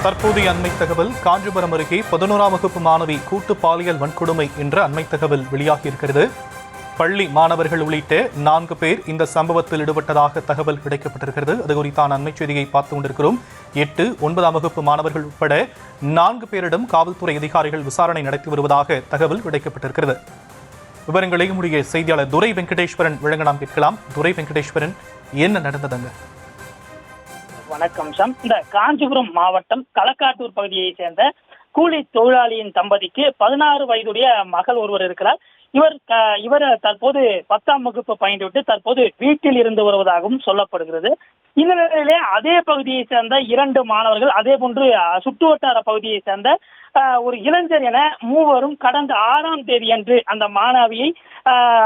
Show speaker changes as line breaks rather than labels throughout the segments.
தற்போதைய அண்மை தகவல் காஞ்சிபுரம் அருகே 11ஆம் வகுப்பு மாணவி கூட்டு பாலியல் வன்கொடுமை என்ற அண்மை தகவல் வெளியாகியிருக்கிறது. பள்ளி மாணவர்கள் உள்ளிட்ட 4 பேர் இந்த சம்பவத்தில் ஈடுபட்டதாக தகவல் கிடைக்கப்பட்டிருக்கிறது. அது குறித்தான அண்மை செய்தியை பார்த்து கொண்டிருக்கிறோம். 8, 9ஆம் வகுப்பு மாணவர்கள் உட்பட 4 பேரிடம் காவல்துறை அதிகாரிகள் விசாரணை நடத்தி வருவதாக தகவல் கிடைக்கப்பட்டிருக்கிறது. விவரங்களை நம்முடைய செய்தியாளர் துரை வெங்கடேஸ்வரன் வழங்க நாம் கேட்கலாம். துரை வெங்கடேஸ்வரன், என்ன நடந்ததுங்க?
வணக்கம் சாம். இந்த காஞ்சிபுரம் மாவட்டம் களக்காட்டூர் பகுதியை சேர்ந்த கூலி தொழிலாளியின் தம்பதிக்கு 16 வயதுடைய மகள் ஒருவர் இருக்கிறார். இவர் தற்போது 10ஆம் வகுப்பு பயின்றுவிட்டு தற்போது வீட்டில் இருந்து வருவதாகவும் சொல்லப்படுகிறது. இந்த நிலையிலே அதே பகுதியை சேர்ந்த 2 மாணவர்கள், அதே போன்று சுற்றுவட்டார பகுதியை சேர்ந்த ஒரு இளைஞர் என மூவரும் கடந்த 6ஆம் தேதி அன்று அந்த மாணவியை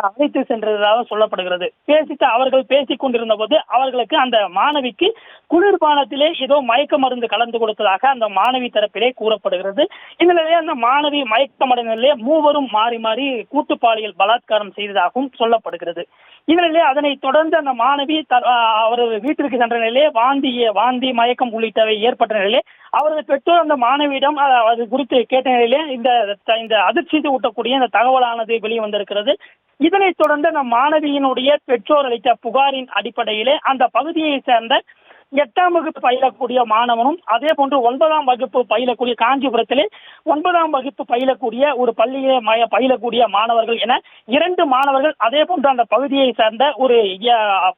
அழைத்து சென்றதாக சொல்லப்படுகிறது. அவர்கள் பேசிக் கொண்டிருந்த போது அவர்களுக்கு அந்த மாணவிக்கு குளிர்பானத்திலே ஏதோ மயக்க மருந்து கலந்து கொடுத்ததாக அந்த மாணவி தரப்பிலே கூறப்படுகிறது. இந்த நிலையிலே அந்த மாணவி மயக்கமடைந்த நிலையிலே மூவரும் மாறி மாறி கூட்டு பாலியல் பலாத்காரம் செய்ததாகவும் சொல்லப்படுகிறது. இந்த நிலையிலே அதனை தொடர்ந்து அந்த மாணவி அவரது வீட்டிற்கு சென்ற நிலையிலே வாந்தி மயக்கம் உள்ளிட்டவை ஏற்பட்ட நிலையிலே அவரது பெற்றோர் அந்த மாணவியிடம் அது குறித்து கேட்ட நிலையிலே இந்த அதிர்ச்சி ஊட்டக்கூடிய இந்த தகவலானது வெளியே வந்திருக்கிறது. இதனைத் தொடர்ந்து அந்த மாணவியினுடைய பெற்றோர் அளித்த புகாரின் அடிப்படையிலே அந்த பகுதியை சேர்ந்த 8ஆம் வகுப்பு பயிலக்கூடிய மாணவனும், அதே போன்று 9ஆம் வகுப்பு பயிலக்கூடிய காஞ்சிபுரத்திலே 9ஆம் வகுப்பு பயிலக்கூடிய ஒரு பள்ளியிலே பயிலக்கூடிய மாணவர்கள் என 2 மாணவர்கள், அதே போன்று அந்த பகுதியை சேர்ந்த ஒரு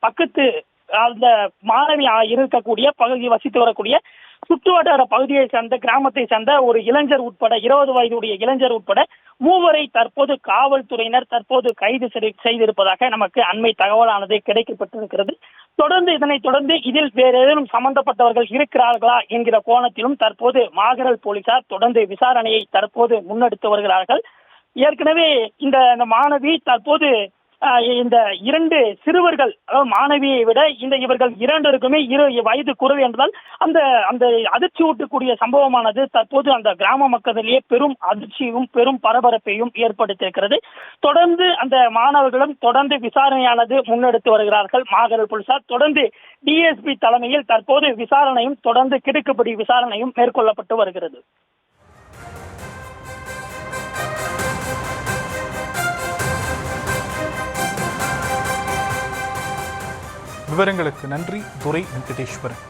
பக்கத்து அந்த மாணவி இருக்கக்கூடிய பகுதி வசித்து வரக்கூடிய சுற்றுவட்டார பகுதியை சேர்ந்த கிராமத்தை சேர்ந்த ஒரு இளைஞர் உட்பட 20 வயதுடைய இளைஞர் உட்பட 3 தற்போது காவல்துறையினர் கைது செய்திருப்பதாக நமக்கு அண்மை தகவலானது கிடைக்கப்பட்டிருக்கிறது. இதனைத் தொடர்ந்து இதில் வேறு ஏதேனும் சம்பந்தப்பட்டவர்கள் இருக்கிறார்களா என்கிற கோணத்திலும் தற்போது மாகரல் போலீசார் தொடர்ந்து விசாரணையை தற்போது முன்னெடுத்து வருகிறார்கள். ஏற்கனவே இந்த மாணவி தற்போது இந்த 2 சிறுவர்கள், அதாவது மாணவியை விட இவர்கள் 2ருக்குமே 20 வயது குறைவு என்பதால் அந்த அதிர்ச்சி ஊட்டக்கூடிய சம்பவமானது தற்போது அந்த கிராம மக்களிடையே பெரும் அதிர்ச்சியும் பெரும் பரபரப்பையும் ஏற்படுத்தியிருக்கிறது. தொடர்ந்து அந்த மாணவர்களும் தொடர்ந்து விசாரணையானது முன்னெடுத்து வருகிறார்கள் மாகரல் போலீசார். தொடர்ந்து டிஎஸ்பி தலைமையில் தற்போது விசாரணையும் தொடர்ந்து கிடுக்குப்பிடி விசாரணையும் மேற்கொள்ளப்பட்டு வருகிறது.
விவரங்களுக்கு நன்றி துரை வெங்கடேஸ்வரன்.